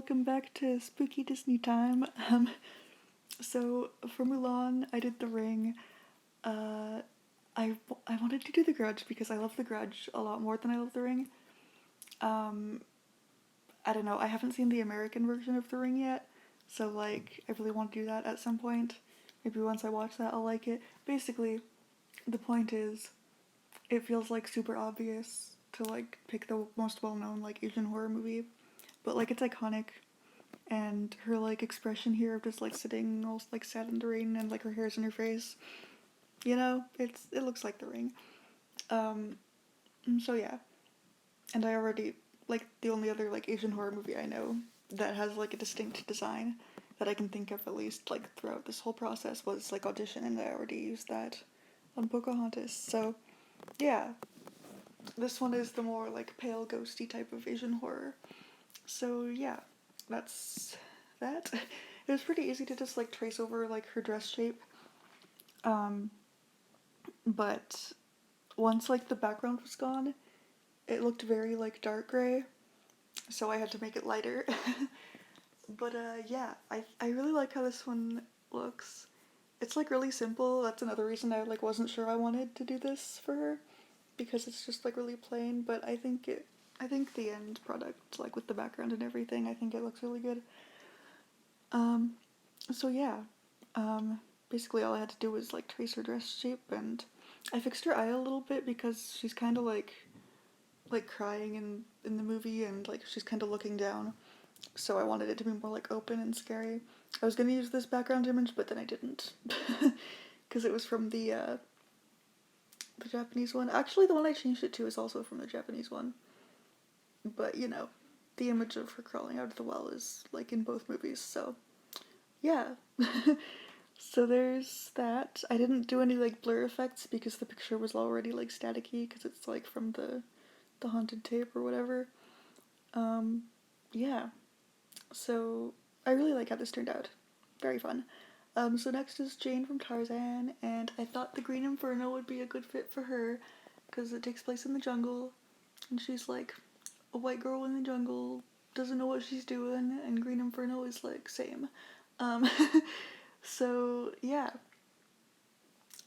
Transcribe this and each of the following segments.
welcome back to Spooky Disney Time. So for Mulan, I did The Ring. Uh, I wanted to do The Grudge because I love The Grudge a lot more than I love The Ring. Um, I don't know, I haven't seen the American version of The Ring yet, so like I really want to do that at some point. Maybe once I watch that, I'll like it. Basically, the point is, it feels like super obvious to like pick the most well-known like Asian horror movie, but like it's iconic. And her like expression here of just like sitting all like sad in the rain and like her hair's in her face, it looks like The Ring. um so yeah, and I already like the only other like Asian horror movie I know that has like a distinct design that I can think of, at least like throughout this whole process, was like Audition, and I already used that on Pocahontas. So yeah, this one is the more like pale ghosty type of Asian horror. So yeah, that's that. It was pretty easy to just like trace over like her dress shape. Um, but once like the background was gone, it looked very like dark gray, so I had to make it lighter. But yeah, I really like how this one looks. It's like really simple. That's another reason I like wasn't sure I wanted to do this for her, because it's just like really plain, but I think the end product, like with the background and everything, I think it looks really good. Um, so yeah, um, basically all I had to do was like trace her dress shape, and I fixed her eye a little bit because she's kind of like crying in the movie, and like she's kind of looking down. So I wanted it to be more like open and scary. I was gonna use this background image, but then I didn't because it was from the Japanese one. Actually, the one I changed it to is also from the Japanese one. But the image of her crawling out of the well is like in both movies. So yeah. So there's that. I didn't do any like blur effects because the picture was already like staticky because it's like from the haunted tape or whatever. Um, yeah. So I really like how this turned out. Very fun. So next is Jane from Tarzan, and I thought the Green Inferno would be a good fit for her because it takes place in the jungle, and she's like a white girl in the jungle, doesn't know what she's doing, and Green Inferno is like same. Um, so yeah,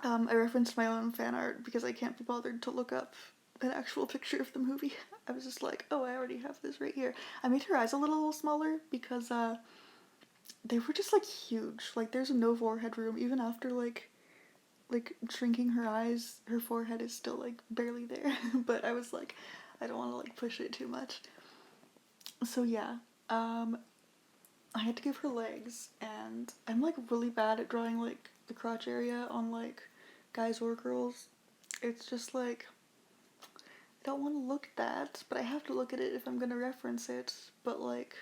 I referenced my own fan art because I can't be bothered to look up an actual picture of the movie. I was just like, oh, I already have this right here. I made her eyes a little smaller because they were just like huge. Like there's no forehead room even after like shrinking her eyes. Her forehead is still like barely there. But I was like, I don't want to like push it too much. So yeah, um, I had to give her legs, and I'm like really bad at drawing like the crotch area on like guys or girls. It's just like I don't want to look at that, but I have to look at it if I'm gonna reference it. But like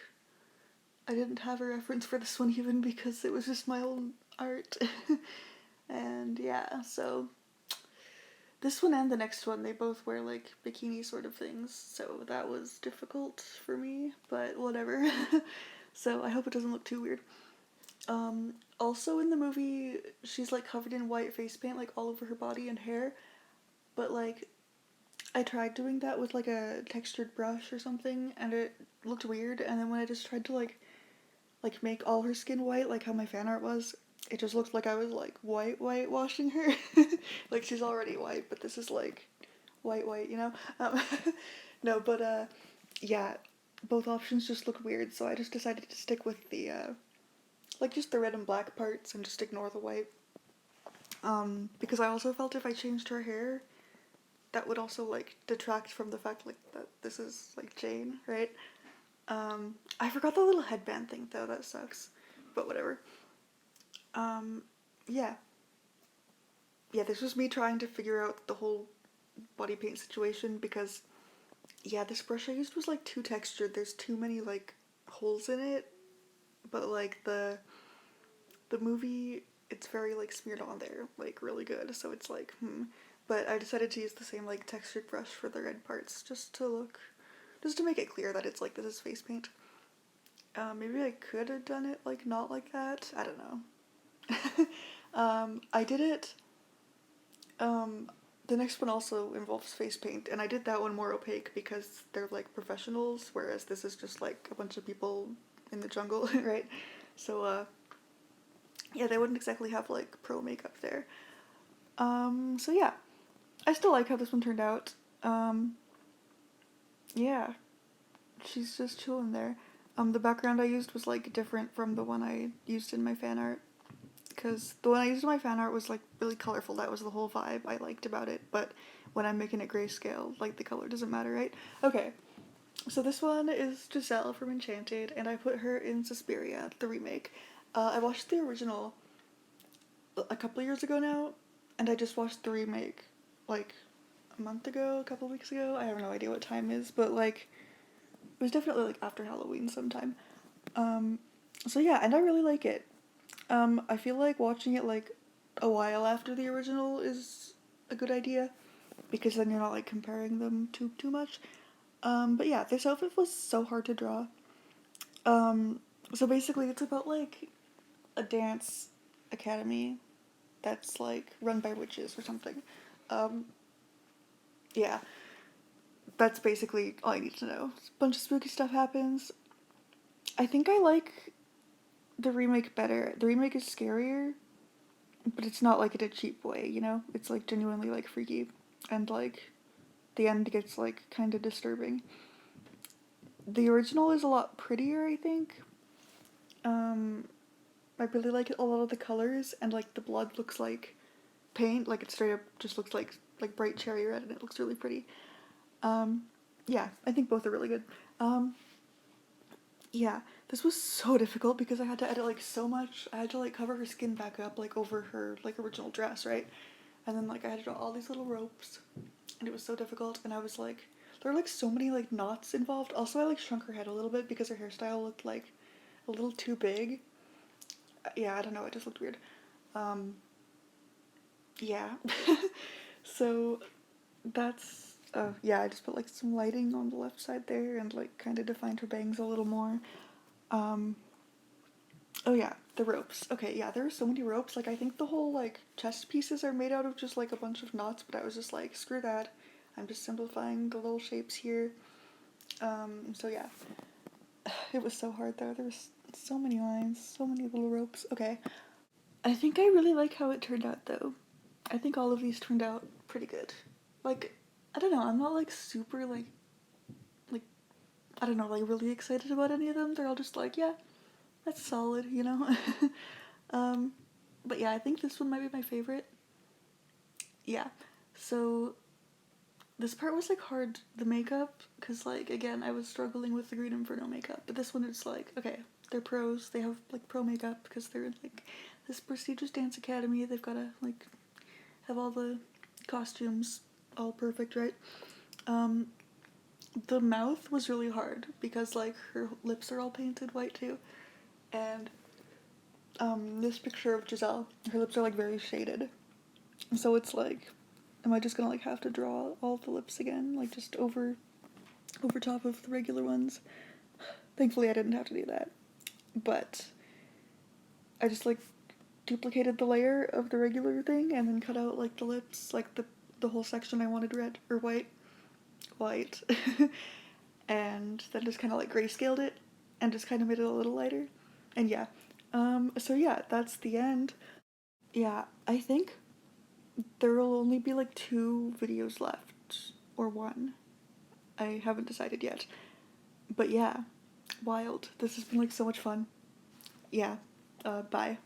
I didn't have a reference for this one even because it was just my own art. And yeah, so this one and the next one, they both wear like bikini sort of things, so that was difficult for me, but whatever. So I hope it doesn't look too weird. Also in the movie, she's like covered in white face paint like all over her body and hair, but like I tried doing that with like a textured brush or something, and it looked weird. And then when I just tried to like make all her skin white, like how my fan art was, it just looked like I was like whitewashing her. Like she's already white, but this is like white, you know. Um, no, but yeah, both options just look weird, so I just decided to stick with the like just the red and black parts and just ignore the white. Because I also felt if I changed her hair, that would also like detract from the fact like that this is like Jane, right? I forgot the little headband thing though. That sucks, but whatever. Um, yeah, yeah. This was me trying to figure out the whole body paint situation because yeah, this brush I used was like too textured. There's too many like holes in it, but like the movie, it's very like smeared on there, like really good. So it's like But I decided to use the same like textured brush for the red parts just to make it clear that it's like this is face paint. Maybe I could have done it like not like that. I don't know. I did it. Um, the next one also involves face paint, and I did that one more opaque because they're like professionals, whereas this is just like a bunch of people in the jungle, right? So yeah, they wouldn't exactly have like pro makeup there. So yeah, I still like how this one turned out. Yeah, she's just chilling there. The background I used was like different from the one I used in my fan art, because the one I used in my fan art was like really colorful. That was the whole vibe I liked about it. But when I'm making it grayscale, like the color doesn't matter, right? Okay, so this one is Giselle from Enchanted, and I put her in Suspiria, the remake. I watched the original a couple of years ago now, and I just watched the remake like a month ago, a couple of weeks ago. I have no idea what time is, but like it was definitely like after Halloween sometime. Um, so yeah, and I really like it. I feel like watching it like a while after the original is a good idea because then you're not like comparing them too much. But yeah, this outfit was so hard to draw. Um, so basically, it's about like a dance academy that's like run by witches or something. Um, yeah, that's basically all I need to know. A bunch of spooky stuff happens. I think I like the remake better. The remake is scarier, but it's not like in a cheap way, you know? It's like genuinely like freaky and like the end gets like kind of disturbing. The original is a lot prettier, I think. Um, I really like a lot of the colors and like the blood looks like paint, like it straight up just looks like bright cherry red and it looks really pretty. Um, yeah, I think both are really good. Um, yeah, this was so difficult because I had to edit like so much. I had to like cover her skin back up like over her like original dress, right? And then like I had to draw all these little ropes and it was so difficult and I was like there were like so many like knots involved. Also I like shrunk her head a little bit because her hairstyle looked like a little too big. Yeah, I don't know, it just looked weird. Um yeah. So that's yeah, I just put like some lighting on the left side there and like kind of defined her bangs a little more. Um oh yeah, the ropes. Okay, yeah, there are so many ropes. Like I think the whole like chest pieces are made out of just like a bunch of knots, but I was just like, screw that. I'm just simplifying the little shapes here. So yeah. It was so hard though. There was so many lines, so many little ropes. Okay. I think I really like how it turned out though. I think all of these turned out pretty good. Like, I don't know, I'm not like super like I don't know, like really excited about any of them. They're all just like, yeah, that's solid, you know? um but yeah, I think this one might be my favorite. Yeah. So this part was like hard, the makeup, because like again, I was struggling with the Green Inferno makeup, but this one it's like, okay, they're pros, they have like pro makeup because they're in like this prestigious dance academy, they've gotta like have all the costumes all perfect, right? Um, the mouth was really hard because like her lips are all painted white too, and this picture of Giselle, her lips are like very shaded, so it's like, am I just gonna like have to draw all the lips again, like just over top of the regular ones? Thankfully, I didn't have to do that, but I just like duplicated the layer of the regular thing and then cut out like the lips, like the whole section I wanted red or white, and then just kind of like grayscaled it and just kind of made it a little lighter, and yeah. So yeah, that's the end. Yeah, I think there will only be like 2 videos left or one. I haven't decided yet, but yeah, wild. This has been like so much fun. Yeah. Bye.